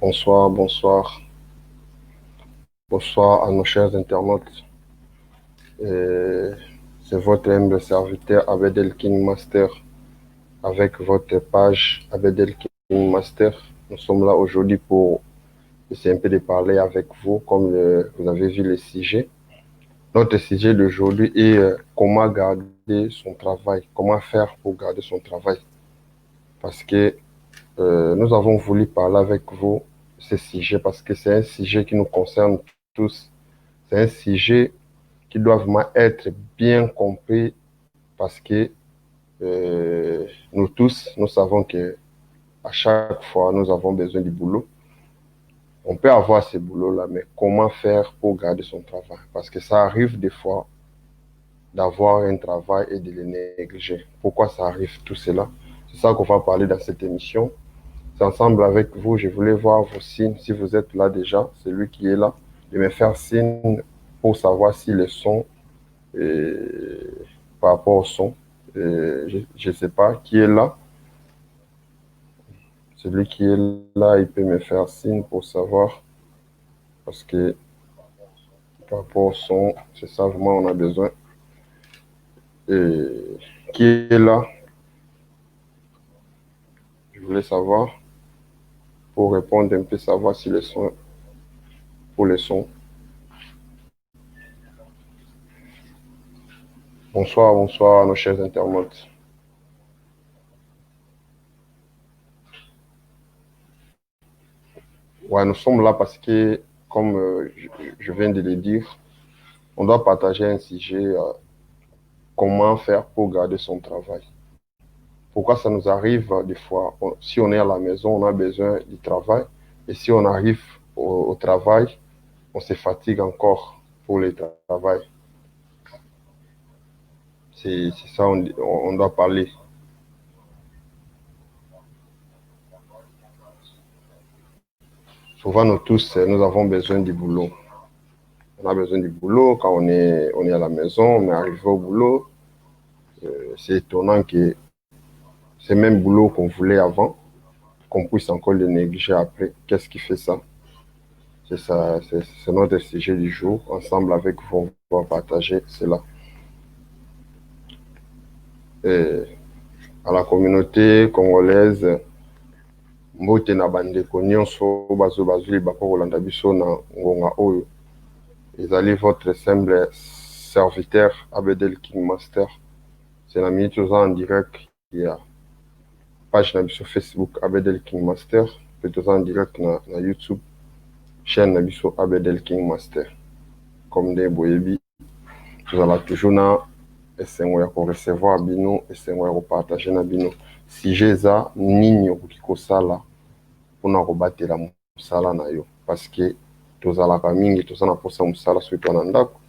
Bonsoir, bonsoir, bonsoir à nos chers internautes. Euh, C'est votre humble serviteur Abedel King Master avec votre page Abedel King Master. Nous sommes là aujourd'hui pour essayer un peu de parler avec vous, comme vous avez vu le sujet. Notre sujet d'aujourd'hui est comment garder son travail, comment faire pour garder son travail. Parce que nous avons voulu parler avec vous ce sujet parce que c'est un sujet qui nous concerne tous. C'est un sujet qui doit vraiment être bien compris parce que nous tous, nous savons que à chaque fois, nous avons besoin du boulot. On peut avoir ce boulot-là, mais comment faire pour garder son travail? Parce que ça arrive des fois d'avoir un travail et de le négliger. Pourquoi ça arrive tout cela? C'est ça qu'on va parler dans cette émission. C'est ensemble avec vous, je voulais voir vos signes, si vous êtes là déjà, celui qui est là, de me faire signe pour savoir si le son par rapport au son. Je ne sais pas qui est là. Celui qui est là, il peut me faire signe pour savoir. Parce que par rapport au son, c'est ça vraiment on a besoin. Et qui est là? Je voulais savoir pour répondre un peu, savoir si le son, pour le son. Bonsoir, bonsoir à nos chers internautes. Ouais, nous sommes là parce que, comme je viens de le dire, on doit partager un sujet, comment faire pour garder son travail. Pourquoi ça nous arrive des fois, si on est à la maison, on a besoin du travail, et si on arrive au travail, on se fatigue encore pour le travail. C'est ça, on doit parler. Souvent, nous tous, nous avons besoin du boulot. On a besoin du boulot quand on est à la maison, on est arrivé au boulot. C'est étonnant que ce même boulot qu'on voulait avant, qu'on puisse encore le négliger après. Qu'est-ce qui fait ça? C'est ça, c'est notre sujet du jour. Ensemble avec vous, on va partager cela. Et à la communauté congolaise, mbote na bandeko nyonso bazwi bakolanda biso na ngonga oyo. Ezali votre simple serviteur Abedel King Master. C'est la minute en direct. Il y a page sur Facebook Abedel King Master. Peut-être en direct na YouTube. Chaîne Nabiso Abedel King Master. Comme des boyebi. Nous allons toujours na esengo ya recevoir bino, esengo ya partager na bino. Si j'ai ça, nini okoki kosala mpona kobatela mosala na yo. Parce que tozalaka mingi toza na posa mosala soki toa na ndako.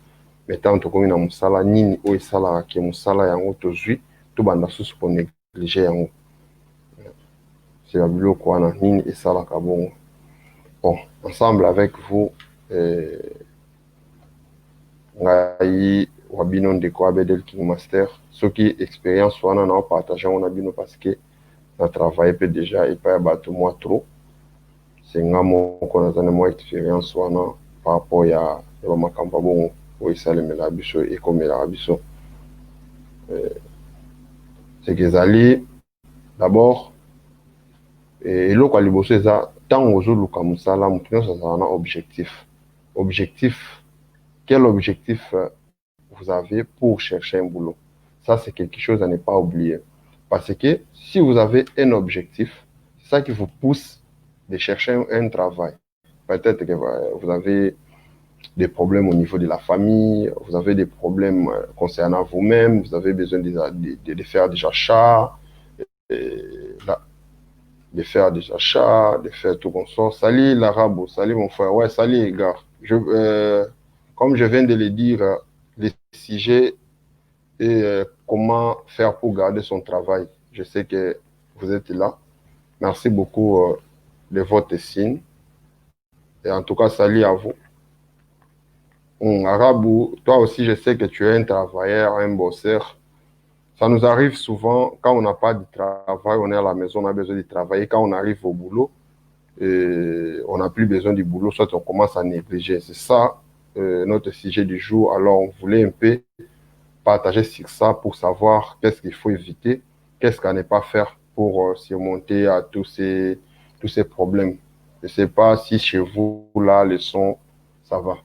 Mais ntango tokomi na mosala nini oyo esalaka ke mosala yango tozwi tobanda susu konéglige yango. C'est la biloko wana nini esalaka bongo. Bon, ensemble avec vous, ngai wa bino ndeko Abedel King Master, soki expérience wana na partage yango na bino parce que na travaille pe déjà epai ya bato mwa trop. C'est nga moko naza na mwa expérience wana par rapport ya bamakambo bongo oyo esalemela biso ekomelaka biso. C'est que ezali d'abord eloko ya liboso eza ntango ozoluka mosala moto nyonso azala na objectif. Objectif, quel objectif vous avez pour chercher un boulot? Ça, c'est quelque chose à ne pas oublier. Parce que si vous avez un objectif, c'est ça qui vous pousse de chercher un travail. Peut-être que vous avez des problèmes au niveau de la famille, vous avez des problèmes concernant vous-même, vous avez besoin de faire des achats, de faire des achats, de faire tout comme ça. Salut l'arabe, salut mon frère. Ouais, salut les gars. Comme je viens de le dire, le sujet est comment faire pour garder son travail. Je sais que vous êtes là. Merci beaucoup de votre signe. Et en tout cas, salut à vous. Arabou, toi aussi, je sais que tu es un travailleur, un bosseur. Ça nous arrive souvent, quand on n'a pas de travail, on est à la maison, on a besoin de travailler. Quand on arrive au boulot, on n'a plus besoin du boulot, soit on commence à négliger. C'est ça notre sujet du jour. Alors, on voulait un peu partager sur ça pour savoir qu'est-ce qu'il faut éviter, qu'est-ce qu'à ne pas faire pour surmonter à tous ces problèmes. Je ne sais pas si chez vous, là, le son, ça va.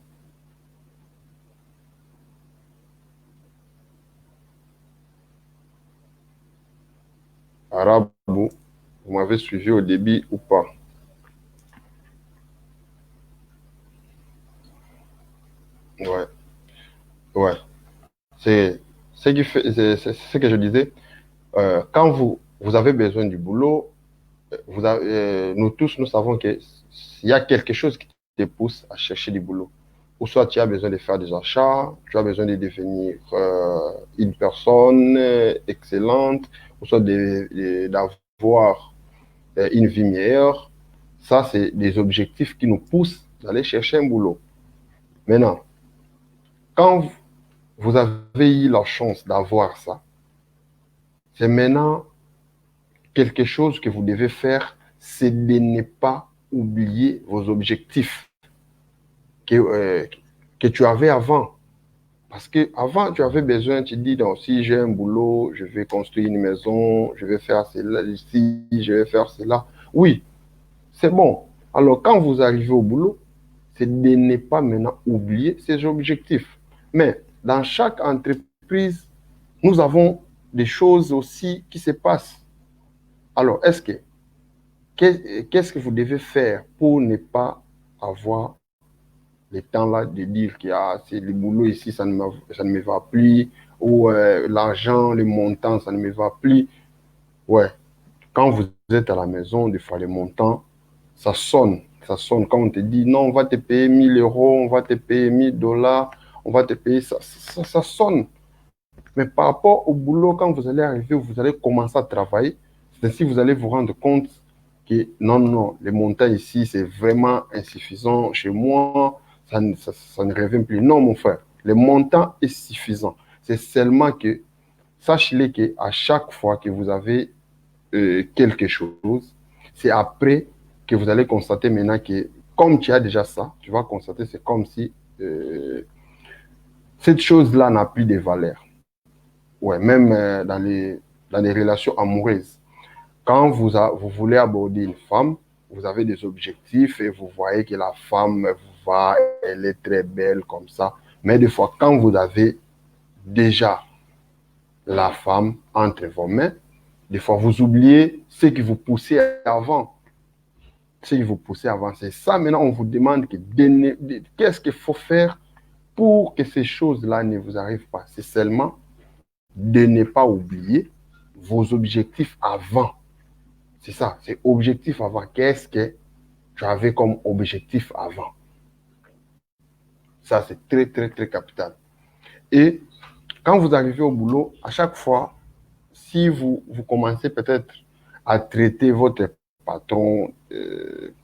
Arabe, vous m'avez suivi au début ou pas? Ouais, ouais. C'est c'est ce que je disais. Quand vous avez besoin du boulot, nous tous, nous savons qu'il y a quelque chose qui te pousse à chercher du boulot. Ou soit tu as besoin de faire des achats, tu as besoin de devenir une personne excellente, ou soit d'avoir une vie meilleure. Ça, c'est des objectifs qui nous poussent d'aller chercher un boulot. Maintenant, quand vous avez eu la chance d'avoir ça, c'est maintenant quelque chose que vous devez faire, c'est de ne pas oublier vos objectifs que tu avais avant. Parce que avant, tu avais besoin, tu dis, donc, si j'ai un boulot, je vais construire une maison, je vais faire cela ici, je vais faire cela. Oui, c'est bon. Alors, quand vous arrivez au boulot, c'est de ne pas maintenant oublier ces objectifs. Mais dans chaque entreprise, nous avons des choses aussi qui se passent. Alors, qu'est-ce que vous devez faire pour ne pas avoir le temps là de dire qu'il y a c'est le boulot ici, ça ne me va plus, ou l'argent, le montant, ça ne me va plus. Ouais, quand vous êtes à la maison, des fois, le montant, ça sonne. Ça sonne quand on te dit non, on va te payer 1000 euros, on va te payer 1000 dollars, on va te payer ça. Ça sonne. Mais par rapport au boulot, quand vous allez arriver, vous allez commencer à travailler, c'est ainsi que vous allez vous rendre compte que non, non, les montants ici, c'est vraiment insuffisant chez moi, ça ne revient plus. Non, mon frère, le montant est suffisant. C'est seulement que, sachez-le qu'à chaque fois que vous avez quelque chose, c'est après que vous allez constater maintenant que, comme tu as déjà ça, tu vas constater, c'est comme si cette chose-là n'a plus de valeur. Ouais, même dans les relations amoureuses. Quand vous voulez aborder une femme, vous avez des objectifs et vous voyez que la femme vous va, elle est très belle comme ça. Mais des fois, quand vous avez déjà la femme entre vos mains, des fois, vous oubliez ce qui vous poussait avant. Ce qui vous poussait avant. C'est ça, maintenant, on vous demande qu'est-ce qu'il faut faire pour que ces choses-là ne vous arrivent pas. C'est seulement de ne pas oublier vos objectifs avant. C'est ça, c'est objectif avant. Qu'est-ce que tu avais comme objectif avant? Ça, c'est très, très, très capital. Et quand vous arrivez au boulot, à chaque fois, si vous commencez peut-être à traiter votre patron,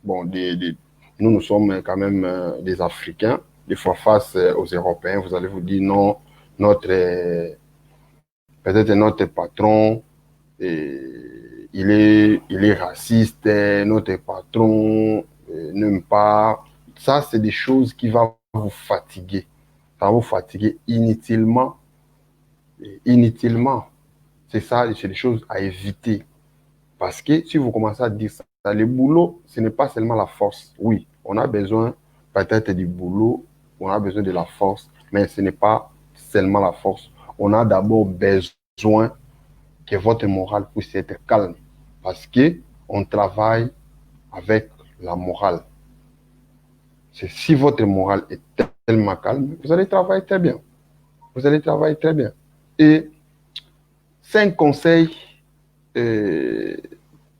bon, nous, nous sommes quand même des Africains, des fois face aux Européens, vous allez vous dire non, peut-être notre patron, il est raciste, notre patron n'aime pas. Ça, c'est des choses qui vont vous fatiguer. Ça va vous fatiguer inutilement. Inutilement. C'est ça, c'est des choses à éviter. Parce que si vous commencez à dire ça, le boulot, ce n'est pas seulement la force. Oui, on a besoin peut-être du boulot, on a besoin de la force, mais ce n'est pas seulement la force. On a d'abord besoin que votre morale puisse être calme. Parce que on travaille avec la morale. C'est si votre morale est tellement calme, vous allez travailler très bien. Vous allez travailler très bien. Et 5 conseils euh,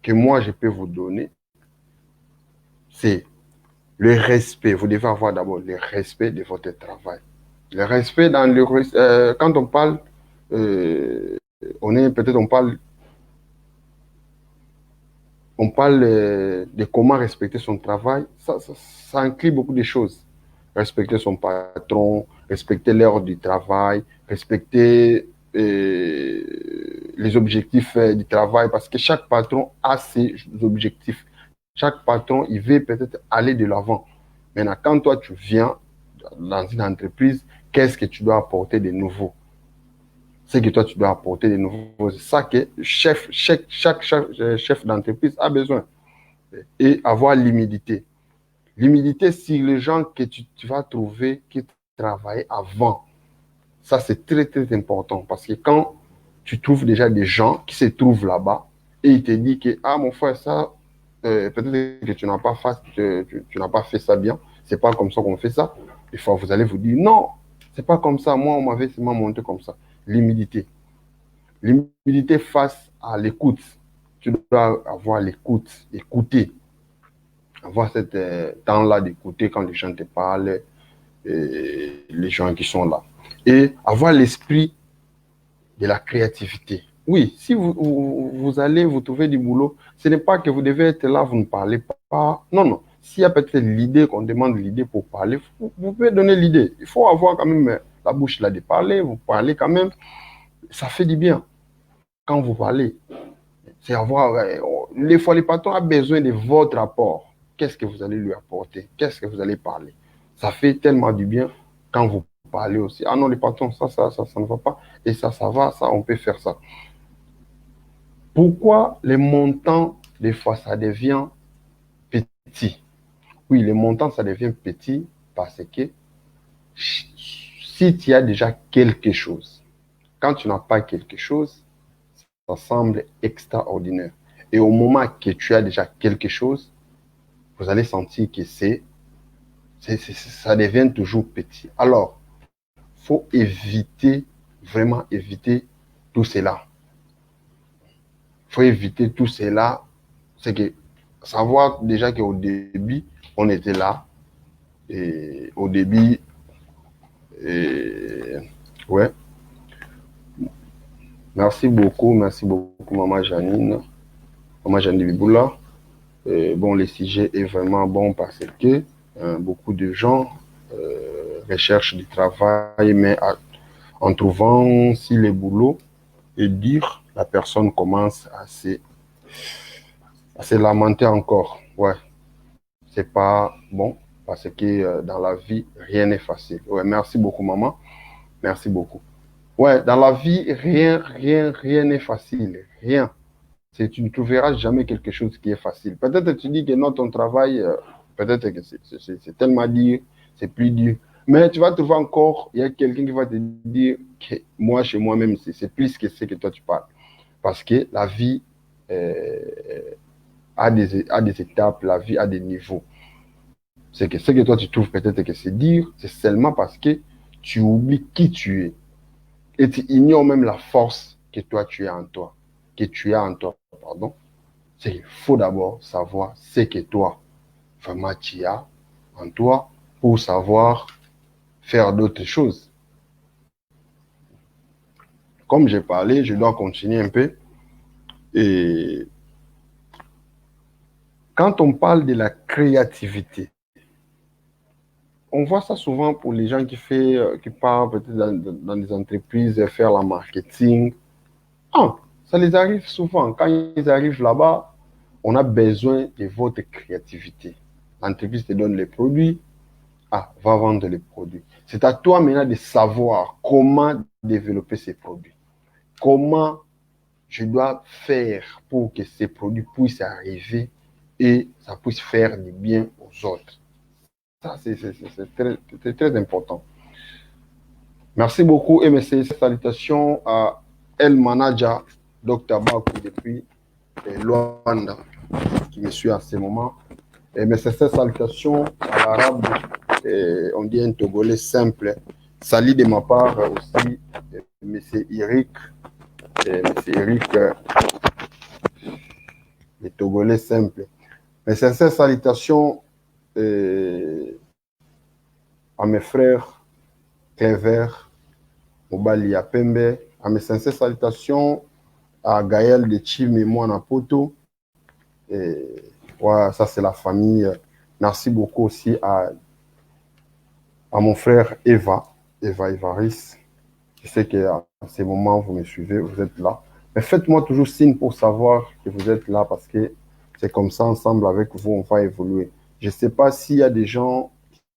que moi je peux vous donner, c'est le respect. Vous devez avoir d'abord le respect de votre travail. Le respect dans le quand on parle, on parle de comment respecter son travail, ça inclut beaucoup de choses. Respecter son patron, respecter l'heure du travail, respecter les objectifs du travail, parce que chaque patron a ses objectifs. Chaque patron, il veut peut-être aller de l'avant. Maintenant, quand toi, tu viens dans une entreprise, qu'est-ce que tu dois apporter de nouveau? C'est que toi, tu dois apporter de nouveaux. C'est ça que chaque chef d'entreprise a besoin. Et avoir l'humilité. L'humilité sur les gens que tu vas trouver qui travaillaient avant. Ça, c'est très, très important. Parce que quand tu trouves déjà des gens qui se trouvent là-bas et ils te disent que, ah, mon frère, ça, peut-être que tu n'as pas tu n'as pas fait ça bien. C'est pas comme ça qu'on fait ça. Des fois, vous allez vous dire, non, c'est pas comme ça. Moi, on m'avait seulement monté comme ça. L'humilité. L'humilité face à l'écoute. Tu dois avoir l'écoute, écouter, avoir cet temps-là d'écouter quand les gens te parlent, les gens qui sont là. Et avoir l'esprit de la créativité. Oui, si vous allez vous trouver du boulot, ce n'est pas que vous devez être là, vous ne parlez pas. Non, non. S'il y a peut-être l'idée, qu'on demande l'idée pour parler, vous pouvez donner l'idée. Il faut avoir quand même la bouche là de parler, vous parlez quand même. Ça fait du bien quand vous parlez. C'est avoir. Les fois, les patrons ont besoin de votre apport. Qu'est-ce que vous allez lui apporter? Qu'est-ce que vous allez parler? Ça fait tellement du bien quand vous parlez aussi. Ah non, les patrons, ça ne va pas. Et ça va, ça, on peut faire ça. Pourquoi les montants, des fois, ça devient petit? Oui, les montants, ça devient petit parce que si tu as déjà quelque chose, quand tu n'as pas quelque chose, ça semble extraordinaire. Et au moment que tu as déjà quelque chose, vous allez sentir que ça devient toujours petit. Alors, il faut éviter, vraiment éviter tout cela. Il faut éviter tout cela. C'est que savoir déjà qu'au début, on était là. Et au début, et, ouais. Merci beaucoup, Maman Janine. Maman Janine Biboula. Bon, le sujet est vraiment bon parce que beaucoup de gens recherchent du travail, mais en trouvant si le boulot est dur, la personne commence à se lamenter encore. Ouais, c'est pas bon parce que dans la vie, rien n'est facile. Ouais, merci beaucoup, maman. Merci beaucoup. Ouais, dans la vie, rien n'est facile. Rien. Tu ne trouveras jamais quelque chose qui est facile. Peut-être tu dis que non, ton travail, peut-être que c'est tellement dur, c'est plus dur. Mais tu vas trouver encore, il y a quelqu'un qui va te dire que moi, chez moi-même, c'est plus que ce que toi tu parles. Parce que la vie euh, a des étapes, la vie a des niveaux. C'est que ce que toi tu trouves peut-être que c'est dur, c'est seulement parce que tu oublies qui tu es. Et tu ignores même la force que toi tu as en toi, que tu as en toi, pardon. C'est qu'il faut d'abord savoir ce que toi, vraiment, tu as en toi pour savoir faire d'autres choses. Comme j'ai parlé, je dois continuer un peu. Et quand on parle de la créativité, on voit ça souvent pour les gens qui partent peut-être dans des entreprises faire la marketing. Ah, ça les arrive souvent. Quand ils arrivent là-bas, on a besoin de votre créativité. L'entreprise te donne les produits. Ah, va vendre les produits. C'est à toi maintenant de savoir comment développer ces produits. Comment je dois faire pour que ces produits puissent arriver et ça puisse faire du bien aux autres. Ça, c'est très important. Merci beaucoup, MSC. Salutations à El Manaja, Dr. Bakou depuis Luanda, qui me suit à ce moment. Mais c'est cette salutation à l'arabe, on dit un Togolais simple. Salut de ma part aussi, M. Eric, le Togolais simple. Mais c'est cette salutation à mes frères Clever, Mobali Apembe, à mes sincères salutations à Gaël de Chim et moi Napoto. Ouais, ça c'est la famille. Merci beaucoup aussi à mon frère Eva Evaris. Je sais qu'à ces moments, vous me suivez, vous êtes là. Mais faites-moi toujours signe pour savoir que vous êtes là parce que C'est comme ça, ensemble avec vous, on va évoluer. Je ne sais pas s'il y a des gens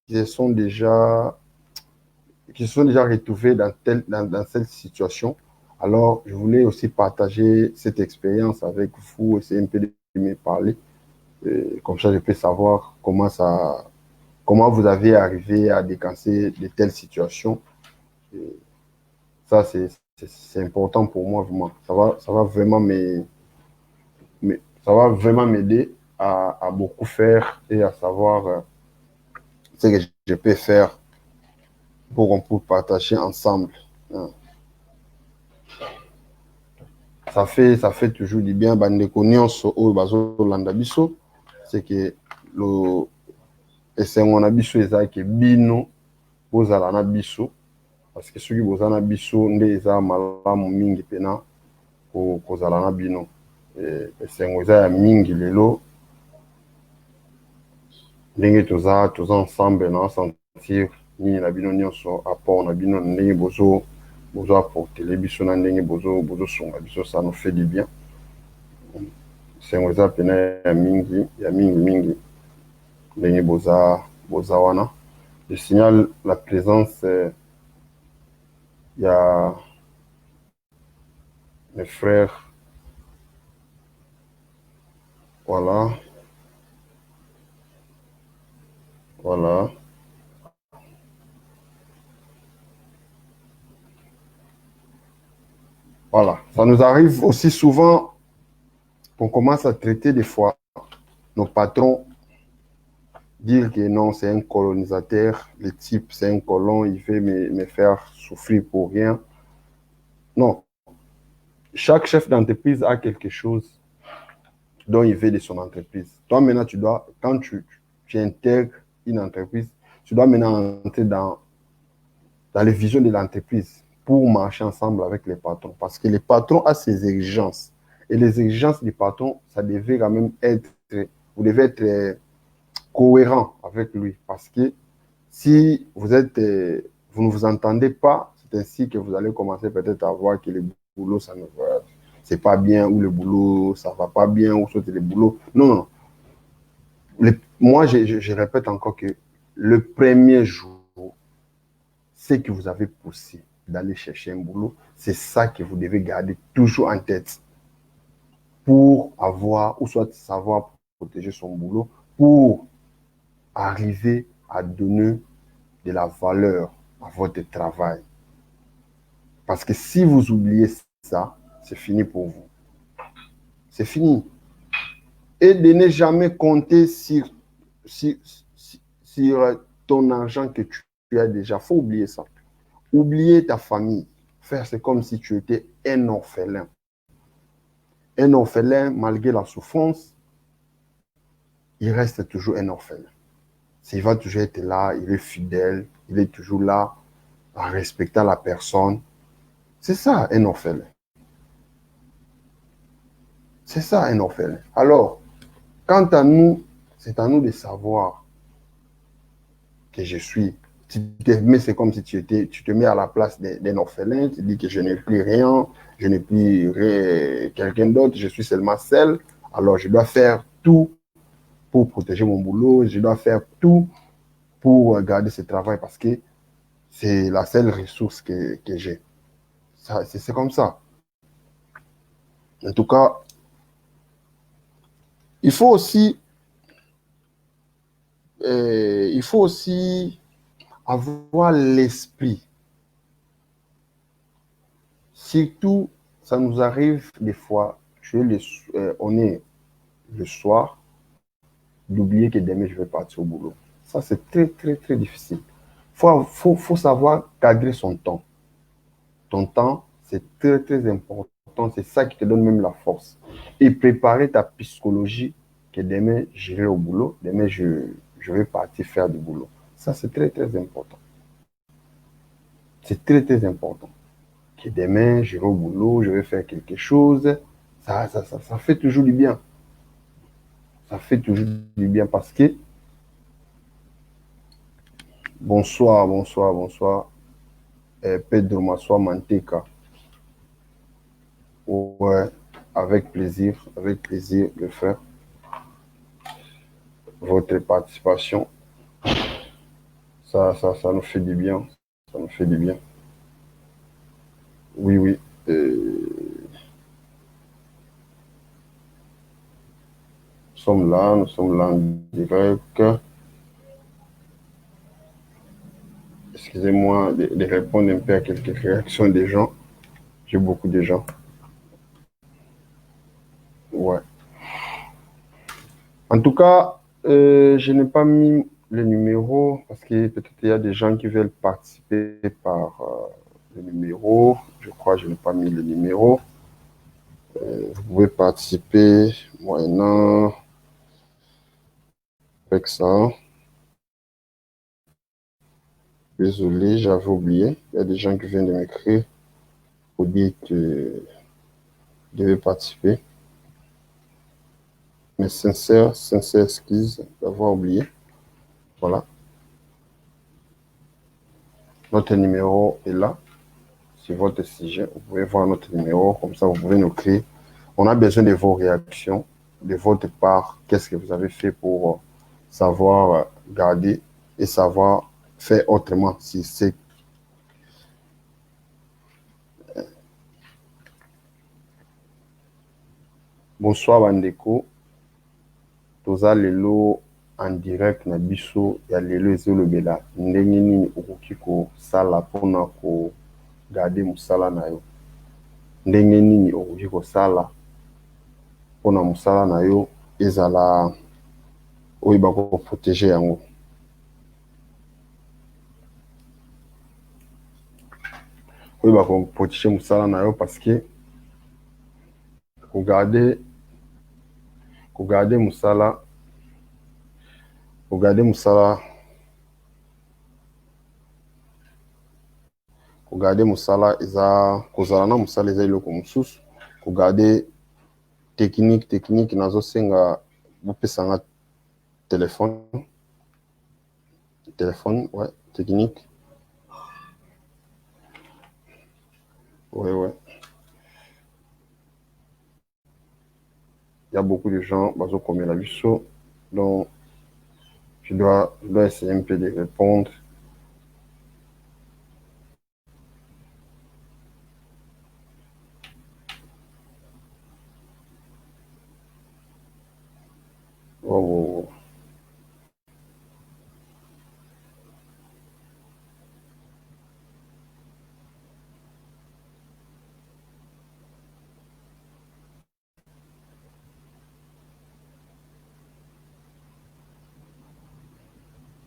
qui se sont déjà, retrouvés dans cette situation. Alors, je voulais aussi partager cette expérience avec vous, essayer un peu de me parler. Comme ça, je peux savoir comment vous avez arrivé à décancer de telles situations. Et ça, c'est important pour moi, vraiment. Ça va vraiment m'aider à beaucoup faire et à savoir ce que je peux faire pour qu'on puisse partager ensemble. Hein. Ça fait toujours du bien. Bandeko nyonso oyo bazolanda biso, c'est que le esengo na biso ezalaki bino bozala na biso, parce que soki boza na biso nde eza malamu mingi mpena kozala na bino. Esengo eza ya mingi lelo ndenge toza ensemble na sentir nini na bino nyonso apport na bino ndenge bozo apportele biso na ndenge bozosunga biso, ça nous fait du bien. Esengo eza pena ya mingi ndenge boza wana. Je signale la présence ya mes frères. Voilà. Voilà. Voilà. Ça nous arrive aussi souvent qu'on commence à traiter des fois nos patrons, dire que non, c'est un colonisateur, le type, c'est un colon, il veut me faire souffrir pour rien. Non. Chaque chef d'entreprise a quelque chose dont il veut de son entreprise. Toi, maintenant, quand tu intègres une entreprise, tu dois maintenant entrer dans les visions de l'entreprise pour marcher ensemble avec les patrons. Parce que les patrons ont ses exigences. Et les exigences des patrons, ça devait quand même être, vous devez être cohérent avec lui. Parce que si vous ne vous entendez pas, c'est ainsi que vous allez commencer peut-être à voir que le boulot, ça ne va, c'est pas bien, ou le boulot, ça va pas bien, ou soit le boulot. Non, non, non. Moi, je répète encore que le premier jour, ce que vous avez poussé d'aller chercher un boulot, c'est ça que vous devez garder toujours en tête pour avoir, ou soit savoir protéger son boulot, pour arriver à donner de la valeur à votre travail. Parce que si vous oubliez ça, c'est fini pour vous. C'est fini. Et de ne jamais compter sur ton argent que tu as déjà. Il faut oublier ça. Oublier ta famille. Faire, c'est comme si tu étais un orphelin. Un orphelin, malgré la souffrance, il reste toujours un orphelin. Il va toujours être là, il est fidèle, il est toujours là, en respectant la personne. C'est ça, un orphelin. C'est ça, un orphelin. Alors, quant à nous, c'est à nous de savoir que je suis. Mais c'est comme si tu te mets à la place d'un orphelin, tu dis que je n'ai plus rien, je n'ai plus quelqu'un d'autre, je suis seulement seul. Alors, je dois faire tout pour protéger mon boulot, je dois faire tout pour garder ce travail parce que c'est la seule ressource que j'ai. C'est comme ça. En tout cas, il faut aussi avoir l'esprit. Surtout, ça nous arrive des fois, on est le soir, d'oublier que demain je vais partir au boulot. Ça, c'est très, très, très difficile. Faut savoir cadrer son temps. Ton temps, c'est très, très important. C'est ça qui te donne même la force. Et préparer ta psychologie que demain, j'irai au boulot. Demain, je vais partir faire du boulot. Ça, c'est très, très important. C'est très, très important. Que demain, j'irai au boulot, je vais faire quelque chose. Ça fait toujours du bien. Ça fait toujours du bien parce que bonsoir, bonsoir, bonsoir. Pedro Massoa Manteca. Ouais, avec plaisir, le frère. votre participation. Ça nous fait du bien. Ça nous fait du bien. Oui, oui. Nous sommes là en direct. Excusez-moi de répondre un peu à quelques réactions des gens. J'ai beaucoup de gens. Ouais. En tout cas, je n'ai pas mis le numéro parce que peut-être il y a des gens qui veulent participer par le numéro. Je crois que je n'ai pas mis le numéro. Vous pouvez participer moyennant avec ça. Désolé, j'avais oublié. Il y a des gens qui viennent de m'écrire pour dire que je devais participer. Mais sincère excuse d'avoir oublié. Voilà. Notre numéro est là. Sur votre sujet, vous pouvez voir notre numéro. Comme ça, vous pouvez nous créer. On a besoin de vos réactions, de votre part. Qu'est-ce que vous avez fait pour savoir garder et savoir faire autrement si c'est. Bonsoir, Bandeko. Toza lelo en direct na biso ya lelo ezolobela ndenge nini okoki kosala mpona kogarde mosala na yo, ndenge nini okoki kosala mpona mosala na yo ezala oyo bakoprotege yango. Oyo bakoprotege mosala na yo parce que kogarde mosala eza kozala na mosala eza eloko mosusu. Kogarde technique nazosenga bopesanga téléphone, ouais, technique. Ouais. Il y a beaucoup de gens, bazo comme la biso, donc je dois essayer un peu de répondre. Oh.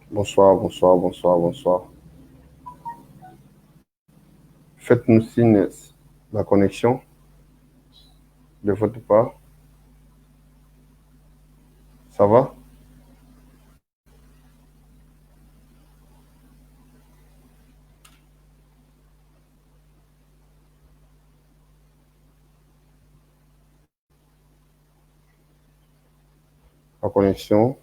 Bonsoir. Faites-nous signe la connexion de votre part. Ça va? La connexion.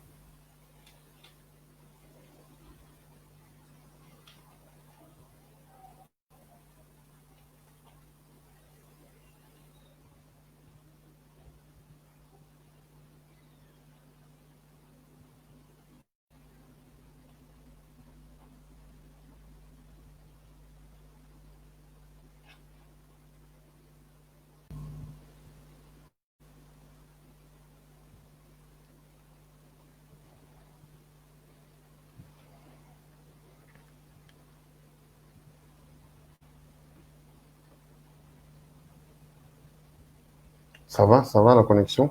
Ça va la connexion?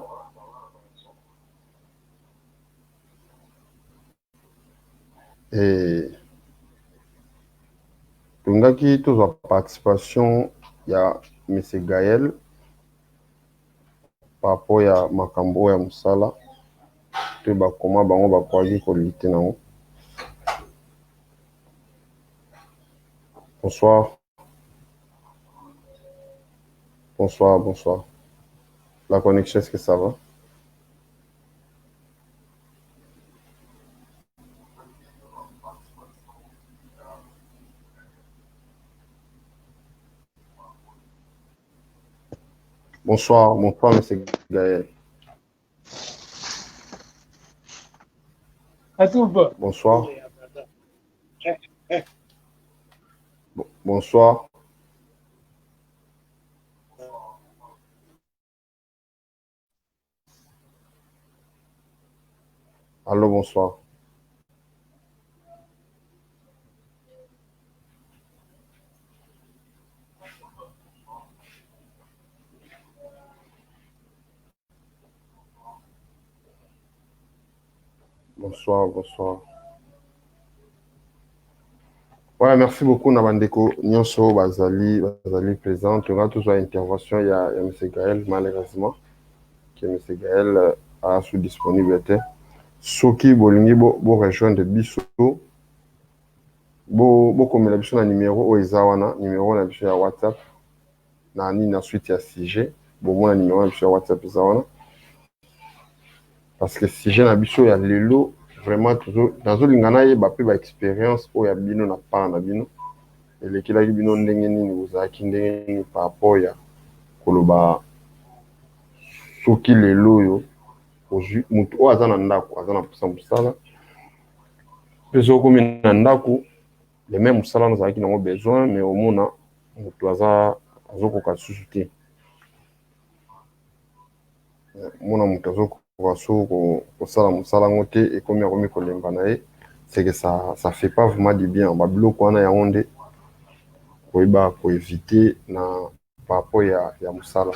Et tongaki tozwa participation ya M. Gaël par rapport ya makambo ya mosala te bakoma bango bakwaki kolite nango. Bonsoir. La connexion, est-ce que ça va? Bonsoir, M. Gaël. Bonsoir. Bonsoir. Allô, bonsoir. Bonsoir, bonsoir. Ouais, merci beaucoup, Nabandeko. Nyonso, Bazali présent. On a toujours intervention. Il y a M. Gaël, malheureusement, qui est M. Gaël a sous disponibilité. Soki, Bolingi, bo rejoindre Bisso, comme la biso na numéro au Ezawana, numéro na biso ya WhatsApp, na suite ya sujet, na numéro na biso ya WhatsApp Ezawana. Parce que sujet na biso ya lelo, vraiment, dans lingana ye, pe ba expérience, o ya bino na part na bino. Elekilaki bino ndenge nini bozalaki ndenge nini par rapport ya koloba soki lelo oyo moto oyo aza na ndako aza na mposa mosala mpe soki okomi na ndako le même mosala wana ozalaki nango besoin mais omona moto azokoka lisusu te omona moto azokoka so kosala mosala yango te ekomi akomi kolemba na ye c'est que ça fait pas vraiment du bien babiloko wana yango nde koyeba koevite na par rapport ya mosala